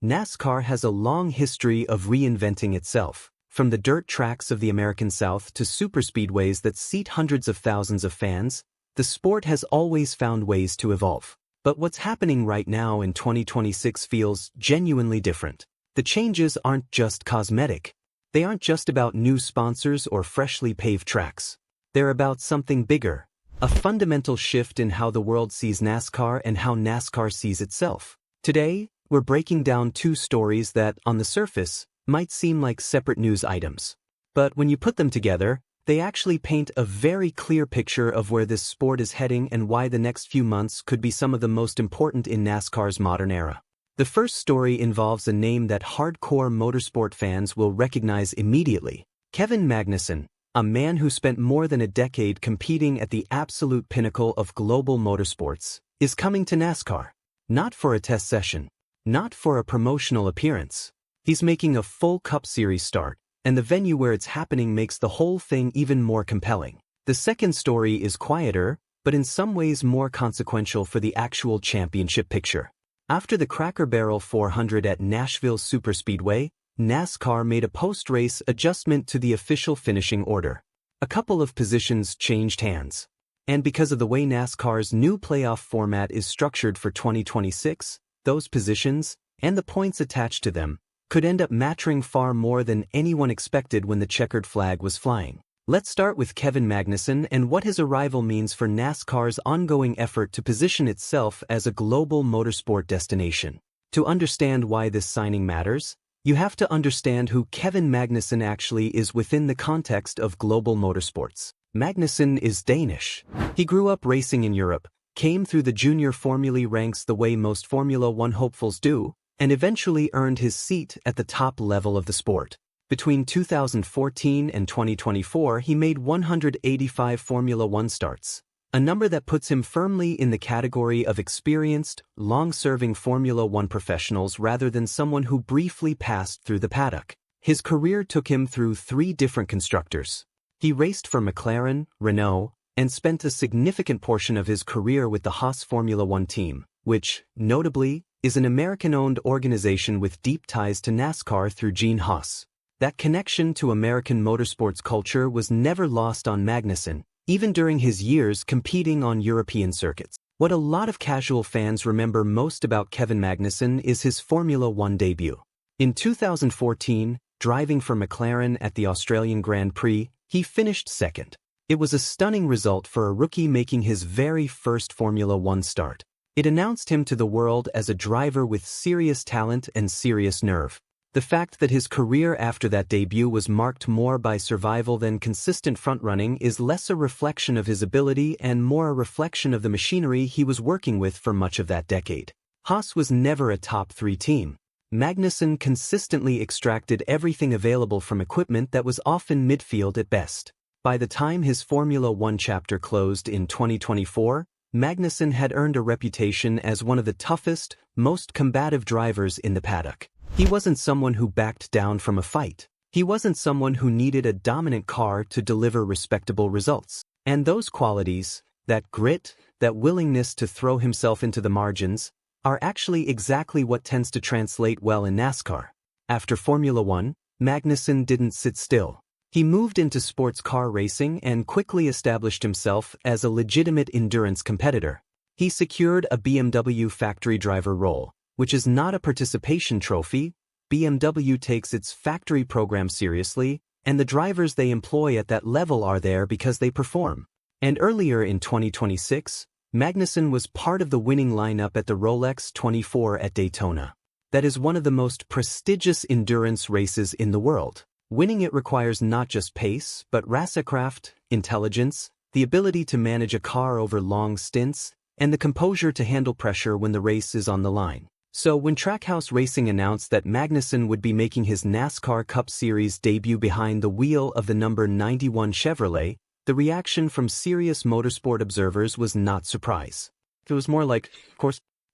NASCAR has a long history of reinventing itself, from the dirt tracks of the American South to superspeedways that seat hundreds of thousands of fans. The sport has always found ways to evolve. But what's happening right now in 2026 feels genuinely different. The changes aren't just cosmetic. They aren't just about new sponsors or freshly paved tracks. They're about something bigger, a fundamental shift in how the world sees NASCAR and how NASCAR sees itself. Today, we're breaking down two stories that, on the surface, might seem like separate news items. But when you put them together, they actually paint a very clear picture of where this sport is heading and why the next few months could be some of the most important in NASCAR's modern era. The first story involves a name that hardcore motorsport fans will recognize immediately: Kevin Magnussen, a man who spent more than a decade competing at the absolute pinnacle of global motorsports, is coming to NASCAR. Not for a test session, not for a promotional appearance. He's making a full Cup Series start, and the venue where it's happening makes the whole thing even more compelling. The second story is quieter, but in some ways more consequential for the actual championship picture. After the Cracker Barrel 400 at Nashville Superspeedway, NASCAR made a post-race adjustment to the official finishing order. A couple of positions changed hands. And because of the way NASCAR's new playoff format is structured for 2026, those positions, and the points attached to them, could end up mattering far more than anyone expected when the checkered flag was flying. Let's start with Kevin Magnussen and what his arrival means for NASCAR's ongoing effort to position itself as a global motorsport destination. To understand why this signing matters, you have to understand who Kevin Magnussen actually is within the context of global motorsports. Magnussen is Danish. He grew up racing in Europe, came through the junior Formula ranks the way most Formula One hopefuls do, and eventually earned his seat at the top level of the sport. Between 2014 and 2024, he made 185 Formula One starts, a number that puts him firmly in the category of experienced, long-serving Formula One professionals rather than someone who briefly passed through the paddock. His career took him through 3 different constructors. He raced for McLaren, Renault, and spent a significant portion of his career with the Haas Formula One team, which, notably, is an American-owned organization with deep ties to NASCAR through Gene Haas. That connection to American motorsports culture was never lost on Magnussen, even during his years competing on European circuits. What a lot of casual fans remember most about Kevin Magnussen is his Formula One debut. In 2014, driving for McLaren at the Australian Grand Prix, he finished second. It was a stunning result for a rookie making his very first Formula One start. It announced him to the world as a driver with serious talent and serious nerve. The fact that his career after that debut was marked more by survival than consistent front-running is less a reflection of his ability and more a reflection of the machinery he was working with for much of that decade. Haas was never a top 3 team. Magnussen consistently extracted everything available from equipment that was often midfield at best. By the time his Formula One chapter closed in 2024, Magnussen had earned a reputation as one of the toughest, most combative drivers in the paddock. He wasn't someone who backed down from a fight. He wasn't someone who needed a dominant car to deliver respectable results. And those qualities, that grit, that willingness to throw himself into the margins, are actually exactly what tends to translate well in NASCAR. After Formula One, Magnussen didn't sit still. He moved into sports car racing and quickly established himself as a legitimate endurance competitor. He secured a BMW factory driver role, which is not a participation trophy. BMW takes its factory program seriously, and the drivers they employ at that level are there because they perform. And earlier in 2026, Magnussen was part of the winning lineup at the Rolex 24 at Daytona. That is one of the most prestigious endurance races in the world. Winning it requires not just pace, but racercraft, intelligence, the ability to manage a car over long stints, and the composure to handle pressure when the race is on the line. So when Trackhouse Racing announced that Magnussen would be making his NASCAR Cup Series debut behind the wheel of the number 91 Chevrolet, the reaction from serious motorsport observers was not surprise. It was more like,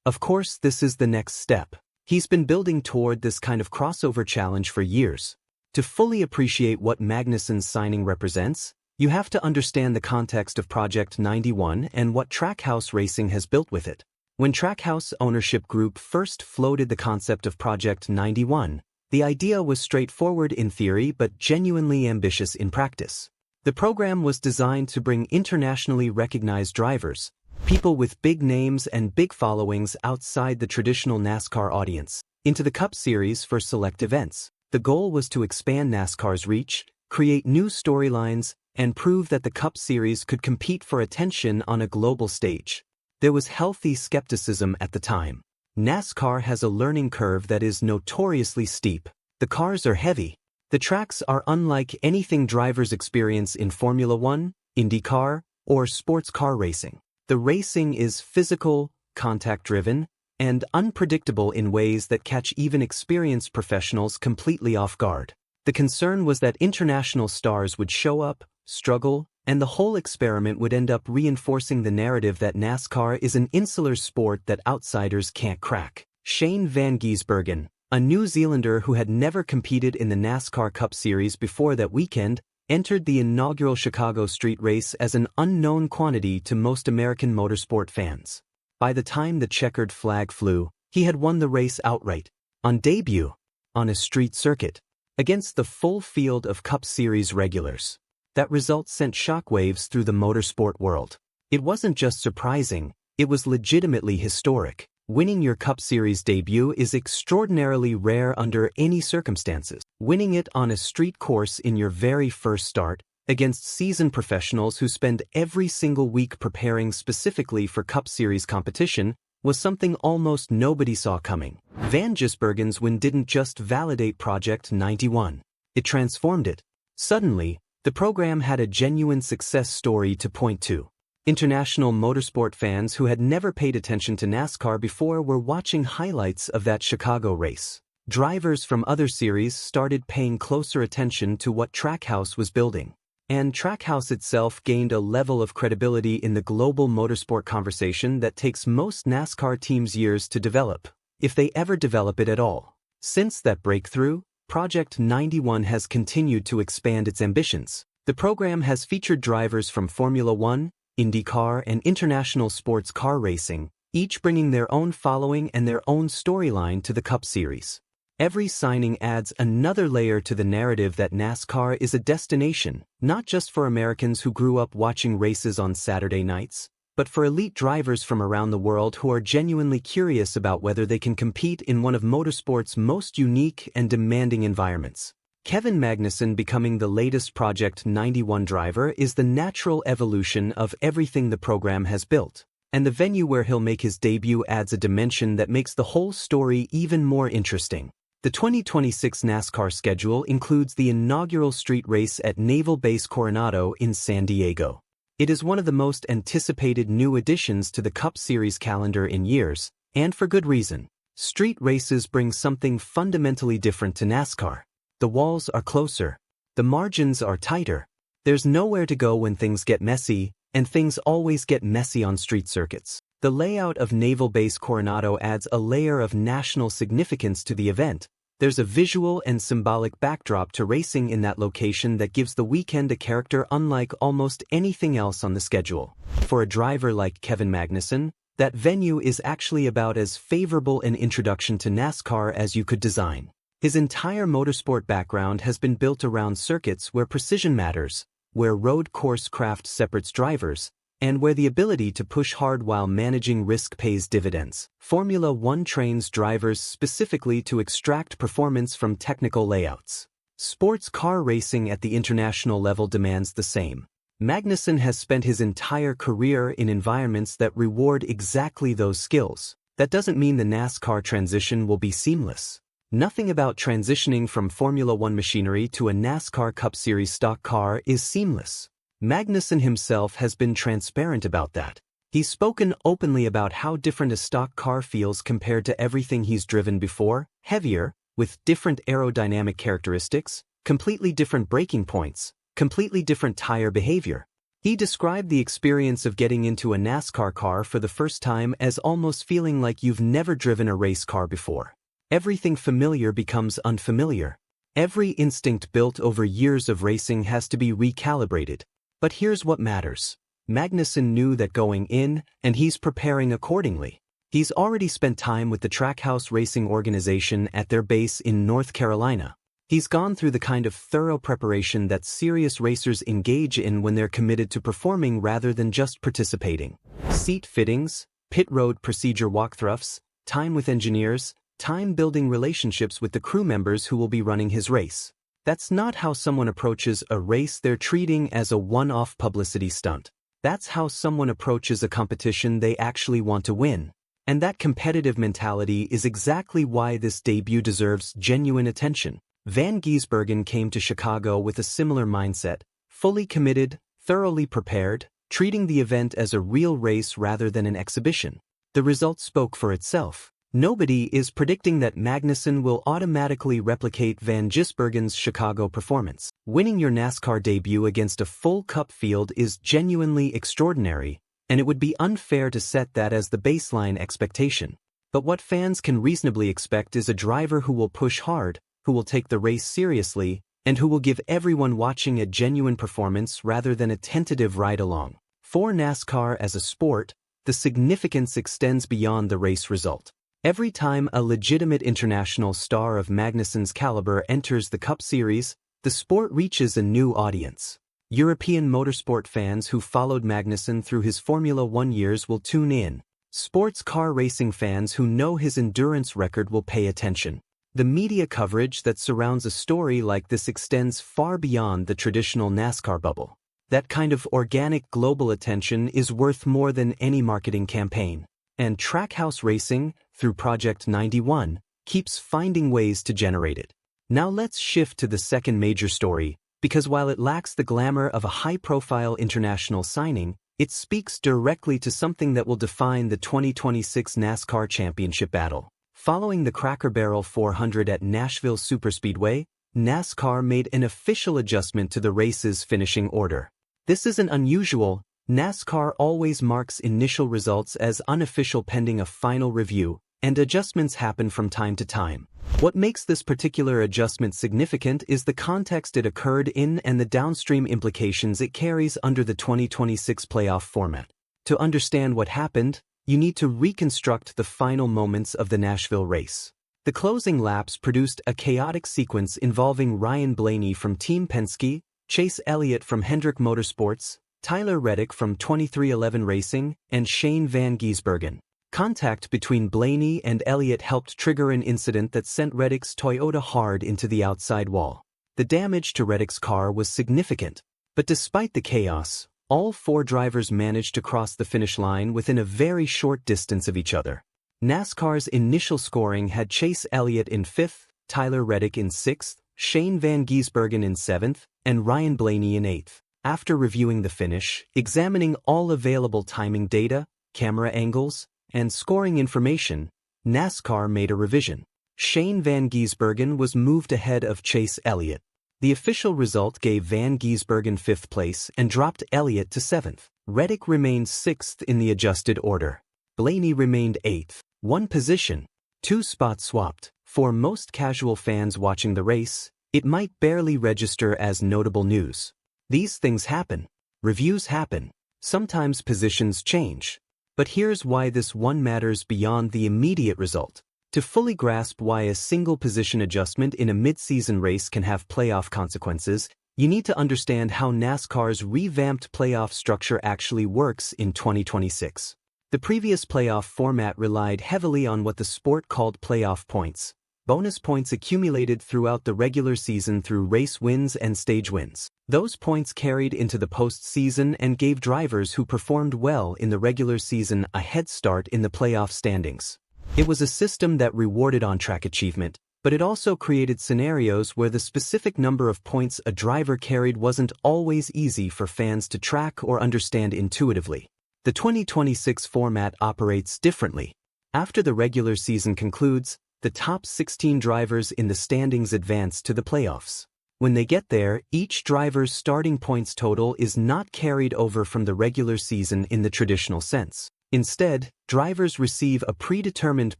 of course this is the next step. He's been building toward this kind of crossover challenge for years. To fully appreciate what Magnussen's signing represents, you have to understand the context of Project 91 and what Trackhouse Racing has built with it. When Trackhouse Ownership Group first floated the concept of Project 91, the idea was straightforward in theory but genuinely ambitious in practice. The program was designed to bring internationally recognized drivers, people with big names and big followings outside the traditional NASCAR audience, into the Cup Series for select events. The goal was to expand NASCAR's reach, create new storylines, and prove that the Cup Series could compete for attention on a global stage. There was healthy skepticism at the time. NASCAR has a learning curve that is notoriously steep. The cars are heavy. The tracks are unlike anything drivers experience in Formula One, IndyCar, or sports car racing. The racing is physical, contact-driven, and unpredictable in ways that catch even experienced professionals completely off guard. The concern was that international stars would show up, struggle, and the whole experiment would end up reinforcing the narrative that NASCAR is an insular sport that outsiders can't crack. Shane van Gisbergen, a New Zealander who had never competed in the NASCAR Cup Series before that weekend, entered the inaugural Chicago street race as an unknown quantity to most American motorsport fans. By the time the checkered flag flew, he had won the race outright, on debut, on a street circuit, against the full field of Cup Series regulars. That result sent shockwaves through the motorsport world. It wasn't just surprising, it was legitimately historic. Winning your Cup Series debut is extraordinarily rare under any circumstances. Winning it on a street course in your very first start, against seasoned professionals who spend every single week preparing specifically for Cup Series competition, was something almost nobody saw coming. Van Gisbergen's win didn't just validate Project 91. It transformed it. Suddenly, the program had a genuine success story to point to. International motorsport fans who had never paid attention to NASCAR before were watching highlights of that Chicago race. Drivers from other series started paying closer attention to what Trackhouse was building. And Trackhouse itself gained a level of credibility in the global motorsport conversation that takes most NASCAR teams years to develop, if they ever develop it at all. Since that breakthrough, Project 91 has continued to expand its ambitions. The program has featured drivers from Formula One, IndyCar, and international sports car racing, each bringing their own following and their own storyline to the Cup Series. Every signing adds another layer to the narrative that NASCAR is a destination, not just for Americans who grew up watching races on Saturday nights, but for elite drivers from around the world who are genuinely curious about whether they can compete in one of motorsport's most unique and demanding environments. Kevin Magnussen becoming the latest Project 91 driver is the natural evolution of everything the program has built, and the venue where he'll make his debut adds a dimension that makes the whole story even more interesting. The 2026 NASCAR schedule includes the inaugural street race at Naval Base Coronado in San Diego. It is one of the most anticipated new additions to the Cup Series calendar in years, and for good reason. Street races bring something fundamentally different to NASCAR. The walls are closer. The margins are tighter. There's nowhere to go when things get messy, and things always get messy on street circuits. The layout of Naval Base Coronado adds a layer of national significance to the event. There's a visual and symbolic backdrop to racing in that location that gives the weekend a character unlike almost anything else on the schedule. For a driver like Kevin Magnussen, that venue is actually about as favorable an introduction to NASCAR as you could design. His entire motorsport background has been built around circuits where precision matters, where road course craft separates drivers, and where the ability to push hard while managing risk pays dividends. Formula One trains drivers specifically to extract performance from technical layouts. Sports car racing at the international level demands the same. Magnussen has spent his entire career in environments that reward exactly those skills. That doesn't mean the NASCAR transition will be seamless. Nothing about transitioning from Formula One machinery to a NASCAR Cup Series stock car is seamless. Magnussen himself has been transparent about that. He's spoken openly about how different a stock car feels compared to everything he's driven before, heavier, with different aerodynamic characteristics, completely different braking points, completely different tire behavior. He described the experience of getting into a NASCAR car for the first time as almost feeling like you've never driven a race car before. Everything familiar becomes unfamiliar. Every instinct built over years of racing has to be recalibrated. But here's what matters. Magnussen knew that going in, and he's preparing accordingly. He's already spent time with the Trackhouse Racing organization at their base in North Carolina. He's gone through the kind of thorough preparation that serious racers engage in when they're committed to performing rather than just participating. Seat fittings, pit road procedure walkthroughs, time with engineers, time building relationships with the crew members who will be running his race. That's not how someone approaches a race they're treating as a one-off publicity stunt. That's how someone approaches a competition they actually want to win. And that competitive mentality is exactly why this debut deserves genuine attention. Van Gisbergen came to Chicago with a similar mindset, fully committed, thoroughly prepared, treating the event as a real race rather than an exhibition. The result spoke for itself. Nobody is predicting that Magnussen will automatically replicate Van Gisbergen's Chicago performance. Winning your NASCAR debut against a full Cup field is genuinely extraordinary, and it would be unfair to set that as the baseline expectation. But what fans can reasonably expect is a driver who will push hard, who will take the race seriously, and who will give everyone watching a genuine performance rather than a tentative ride-along. For NASCAR as a sport, the significance extends beyond the race result. Every time a legitimate international star of Magnussen's caliber enters the Cup Series, the sport reaches a new audience. European motorsport fans who followed Magnussen through his Formula One years will tune in. Sports car racing fans who know his endurance record will pay attention. The media coverage that surrounds a story like this extends far beyond the traditional NASCAR bubble. That kind of organic global attention is worth more than any marketing campaign. And Trackhouse Racing, through Project 91, keeps finding ways to generate it. Now let's shift to the second major story, because while it lacks the glamour of a high-profile international signing, it speaks directly to something that will define the 2026 NASCAR Championship battle. Following the Cracker Barrel 400 at Nashville Superspeedway, NASCAR made an official adjustment to the race's finishing order. This isn't unusual. NASCAR always marks initial results as unofficial pending a final review, and adjustments happen from time to time. What makes this particular adjustment significant is the context it occurred in and the downstream implications it carries under the 2026 playoff format. To understand what happened, you need to reconstruct the final moments of the Nashville race. The closing laps produced a chaotic sequence involving Ryan Blaney from Team Penske, Chase Elliott from Hendrick Motorsports, Tyler Reddick from 23XI Racing, and Shane van Gisbergen. Contact between Blaney and Elliott helped trigger an incident that sent Reddick's Toyota hard into the outside wall. The damage to Reddick's car was significant, but despite the chaos, all four drivers managed to cross the finish line within a very short distance of each other. NASCAR's initial scoring had Chase Elliott in 5th, Tyler Reddick in 6th, Shane van Gisbergen in 7th, and Ryan Blaney in 8th. After reviewing the finish, examining all available timing data, camera angles, and scoring information, NASCAR made a revision. Shane van Gisbergen was moved ahead of Chase Elliott. The official result gave van Gisbergen 5th place and dropped Elliott to 7th. Reddick remained 6th in the adjusted order. Blaney remained 8th. One position, 2 spots swapped. For most casual fans watching the race, it might barely register as notable news. These things happen. Reviews happen. Sometimes positions change. But here's why this one matters beyond the immediate result. To fully grasp why a single position adjustment in a mid-season race can have playoff consequences, you need to understand how NASCAR's revamped playoff structure actually works in 2026. The previous playoff format relied heavily on what the sport called playoff points, bonus points accumulated throughout the regular season through race wins and stage wins. Those points carried into the postseason and gave drivers who performed well in the regular season a head start in the playoff standings. It was a system that rewarded on-track achievement, but it also created scenarios where the specific number of points a driver carried wasn't always easy for fans to track or understand intuitively. The 2026 format operates differently. After the regular season concludes, the top 16 drivers in the standings advance to the playoffs. When they get there, each driver's starting points total is not carried over from the regular season in the traditional sense. Instead, drivers receive a predetermined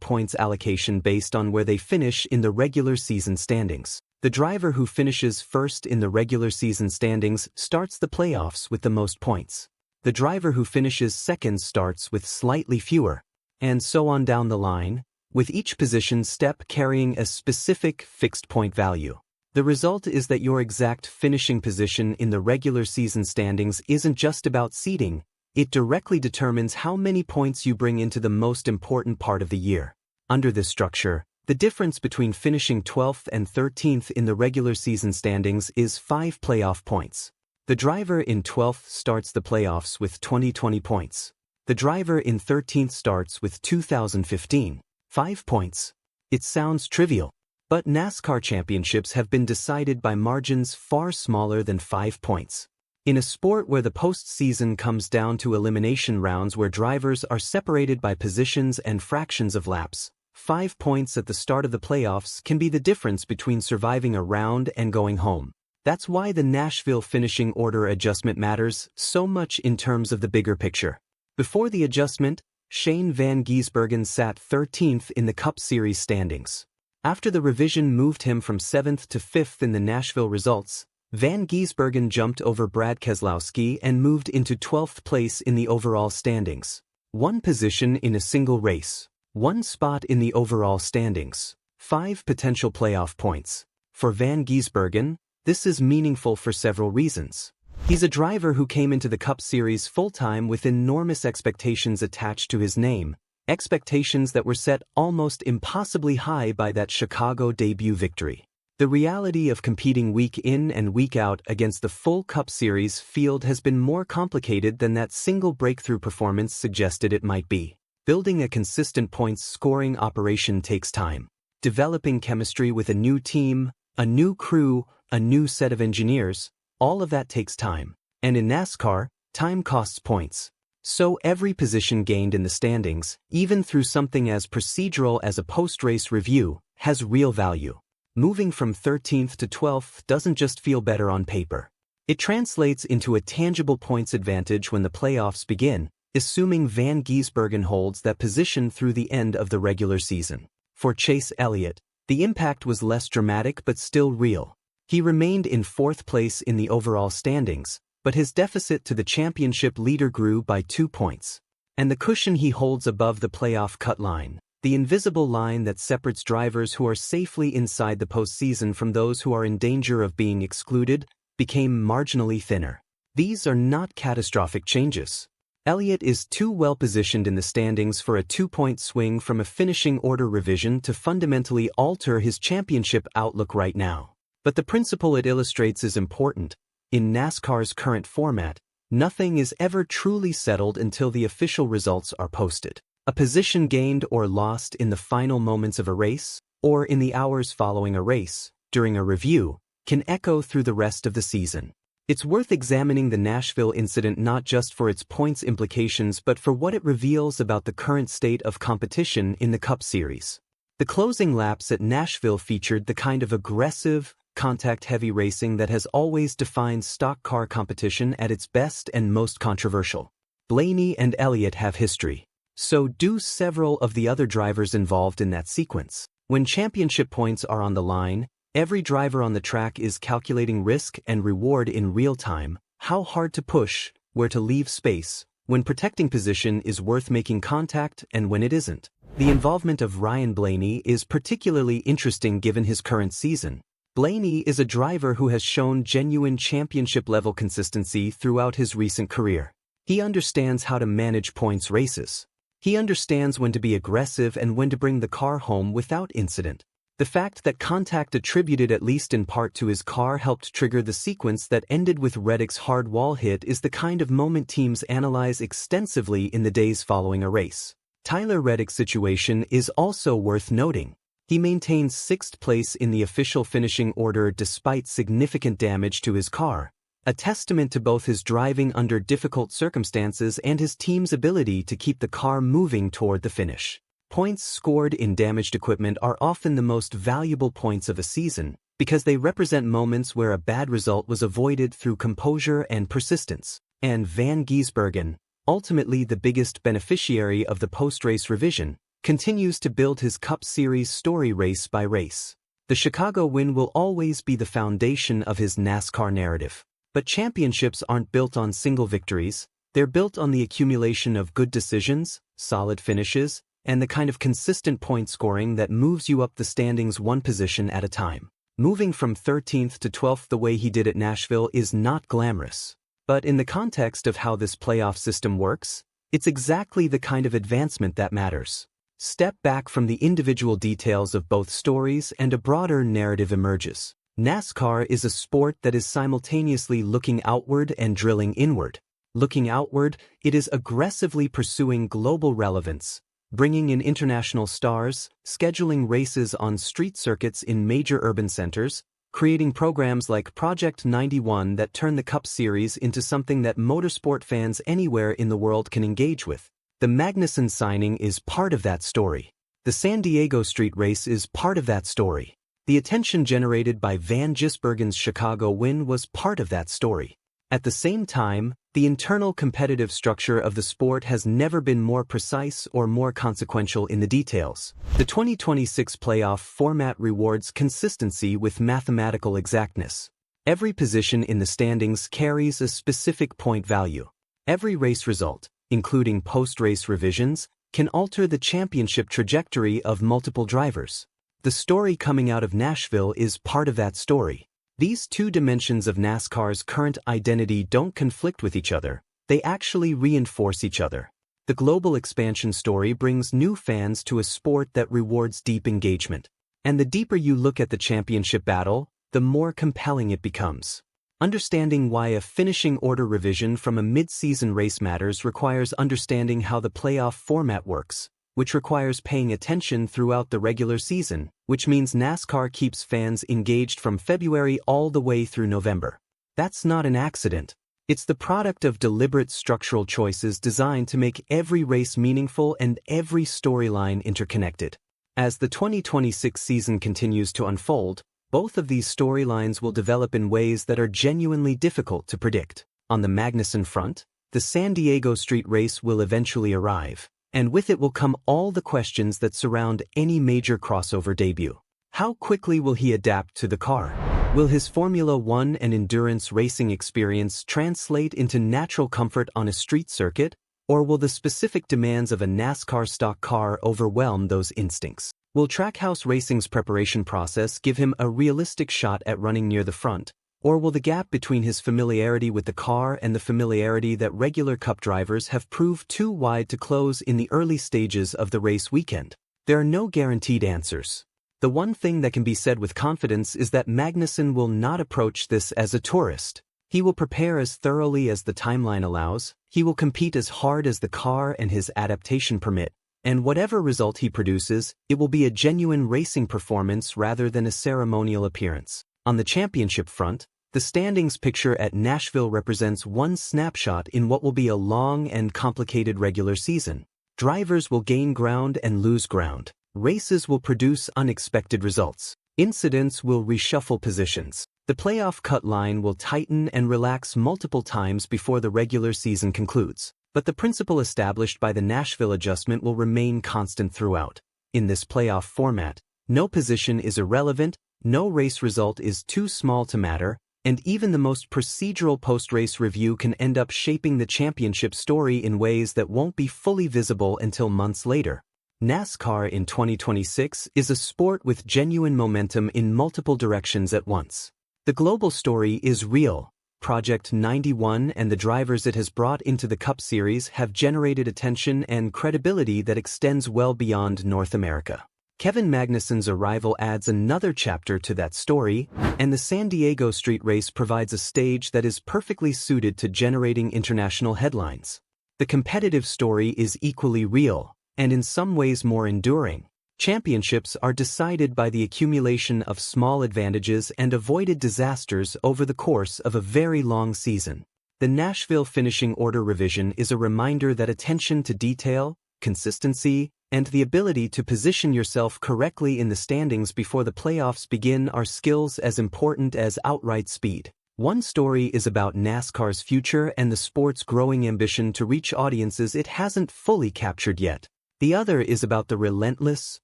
points allocation based on where they finish in the regular season standings. The driver who finishes first in the regular season standings starts the playoffs with the most points. The driver who finishes second starts with slightly fewer. and so on down the line, with each position step carrying a specific fixed point value. The result is that your exact finishing position in the regular season standings isn't just about seeding, it directly determines how many points you bring into the most important part of the year. Under this structure, the difference between finishing 12th and 13th in the regular season standings is 5 playoff points. The driver in 12th starts the playoffs with 2020 points. The driver in 13th starts with 2015, 5 points. It sounds trivial, but NASCAR championships have been decided by margins far smaller than 5 points. In a sport where the postseason comes down to elimination rounds where drivers are separated by positions and fractions of laps, 5 points at the start of the playoffs can be the difference between surviving a round and going home. That's why the Nashville finishing order adjustment matters so much in terms of the bigger picture. Before the adjustment, Shane van Gisbergen sat 13th in the Cup Series standings. After the revision moved him from 7th to 5th in the Nashville results, Van Gisbergen jumped over Brad Keselowski and moved into 12th place in the overall standings. One position in a single race. One spot in the overall standings. 5 potential playoff points. For Van Gisbergen, this is meaningful for several reasons. He's a driver who came into the Cup Series full-time with enormous expectations attached to his name, expectations that were set almost impossibly high by that Chicago debut victory. The reality of competing week in and week out against the full Cup Series field has been more complicated than that single breakthrough performance suggested it might be. Building a consistent points-scoring operation takes time. Developing chemistry with a new team, a new crew, a new set of engineers, all of that takes time. And in NASCAR, time costs points. So every position gained in the standings, even through something as procedural as a post-race review, has real value. Moving from 13th to 12th doesn't just feel better on paper. It translates into a tangible points advantage when the playoffs begin, assuming Van Gisbergen holds that position through the end of the regular season. For Chase Elliott, the impact was less dramatic but still real. He remained in 4th place in the overall standings, but his deficit to the championship leader grew by 2 points. And the cushion he holds above the playoff cut line, the invisible line that separates drivers who are safely inside the postseason from those who are in danger of being excluded, became marginally thinner. These are not catastrophic changes. Elliott is too well positioned in the standings for a 2-point swing from a finishing order revision to fundamentally alter his championship outlook right now. But the principle it illustrates is important. In NASCAR's current format, nothing is ever truly settled until the official results are posted. A position gained or lost in the final moments of a race, or in the hours following a race, during a review, can echo through the rest of the season. It's worth examining the Nashville incident not just for its points implications but for what it reveals about the current state of competition in the Cup Series. The closing laps at Nashville featured the kind of aggressive, contact-heavy racing that has always defined stock car competition at its best and most controversial. Blaney and Elliott have history. So do several of the other drivers involved in that sequence. When championship points are on the line, every driver on the track is calculating risk and reward in real time, how hard to push, where to leave space, when protecting position is worth making contact and when it isn't. The involvement of Ryan Blaney is particularly interesting given his current season. Blaney is a driver who has shown genuine championship-level consistency throughout his recent career. He understands how to manage points races. He understands when to be aggressive and when to bring the car home without incident. The fact that contact attributed at least in part to his car helped trigger the sequence that ended with Reddick's hard wall hit is the kind of moment teams analyze extensively in the days following a race. Tyler Reddick's situation is also worth noting. He maintains 6th place in the official finishing order despite significant damage to his car, a testament to both his driving under difficult circumstances and his team's ability to keep the car moving toward the finish. Points scored in damaged equipment are often the most valuable points of a season because they represent moments where a bad result was avoided through composure and persistence. And Van Gisbergen, ultimately the biggest beneficiary of the post-race revision, continues to build his Cup Series story race by race. The Chicago win will always be the foundation of his NASCAR narrative. But championships aren't built on single victories, they're built on the accumulation of good decisions, solid finishes, and the kind of consistent point scoring that moves you up the standings one position at a time. Moving from 13th to 12th the way he did at Nashville is not glamorous. But in the context of how this playoff system works, it's exactly the kind of advancement that matters. Step back from the individual details of both stories and a broader narrative emerges. NASCAR is a sport that is simultaneously looking outward and drilling inward. Looking outward, it is aggressively pursuing global relevance, bringing in international stars, scheduling races on street circuits in major urban centers, creating programs like Project 91 that turn the Cup Series into something that motorsport fans anywhere in the world can engage with. The Magnussen signing is part of that story. The San Diego street race is part of that story. The attention generated by Van Gisbergen's Chicago win was part of that story. At the same time, the internal competitive structure of the sport has never been more precise or more consequential in the details. The 2026 playoff format rewards consistency with mathematical exactness. Every position in the standings carries a specific point value. Every race result, including post-race revisions, can alter the championship trajectory of multiple drivers. The story coming out of Nashville is part of that story. These two dimensions of NASCAR's current identity don't conflict with each other, they actually reinforce each other. The global expansion story brings new fans to a sport that rewards deep engagement. And the deeper you look at the championship battle, the more compelling it becomes. Understanding why a finishing order revision from a mid-season race matters requires understanding how the playoff format works, which requires paying attention throughout the regular season, which means NASCAR keeps fans engaged from February all the way through November. That's not an accident. It's the product of deliberate structural choices designed to make every race meaningful and every storyline interconnected. As the 2026 season continues to unfold, both of these storylines will develop in ways that are genuinely difficult to predict. On the Magnussen front, the San Diego street race will eventually arrive. And with it will come all the questions that surround any major crossover debut. How quickly will he adapt to the car? Will his Formula One and endurance racing experience translate into natural comfort on a street circuit, or will the specific demands of a NASCAR stock car overwhelm those instincts? Will Trackhouse Racing's preparation process give him a realistic shot at running near the front, or will the gap between his familiarity with the car and the familiarity that regular Cup drivers have proved too wide to close in the early stages of the race weekend? There are no guaranteed answers. The one thing that can be said with confidence is that Magnussen will not approach this as a tourist. He will prepare as thoroughly as the timeline allows, he will compete as hard as the car and his adaptation permit, and whatever result he produces, it will be a genuine racing performance rather than a ceremonial appearance. On the championship front, the standings picture at Nashville represents one snapshot in what will be a long and complicated regular season. Drivers will gain ground and lose ground. Races will produce unexpected results. Incidents will reshuffle positions. The playoff cut line will tighten and relax multiple times before the regular season concludes. But the principle established by the Nashville adjustment will remain constant throughout. In this playoff format, no position is irrelevant, no race result is too small to matter, and even the most procedural post-race review can end up shaping the championship story in ways that won't be fully visible until months later. NASCAR in 2026 is a sport with genuine momentum in multiple directions at once. The global story is real. Project 91 and the drivers it has brought into the Cup Series have generated attention and credibility that extends well beyond North America. Kevin Magnussen's arrival adds another chapter to that story, and the San Diego street race provides a stage that is perfectly suited to generating international headlines. The competitive story is equally real, and in some ways more enduring. Championships are decided by the accumulation of small advantages and avoided disasters over the course of a very long season. The Nashville finishing order revision is a reminder that attention to detail, consistency, and the ability to position yourself correctly in the standings before the playoffs begin are skills as important as outright speed. One story is about NASCAR's future and the sport's growing ambition to reach audiences it hasn't fully captured yet. The other is about the relentless,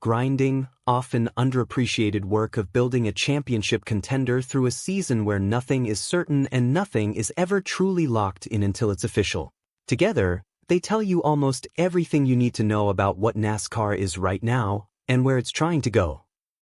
grinding, often underappreciated work of building a championship contender through a season where nothing is certain and nothing is ever truly locked in until it's official. Together, They tell you almost everything you need to know about what NASCAR is right now and where it's trying to go.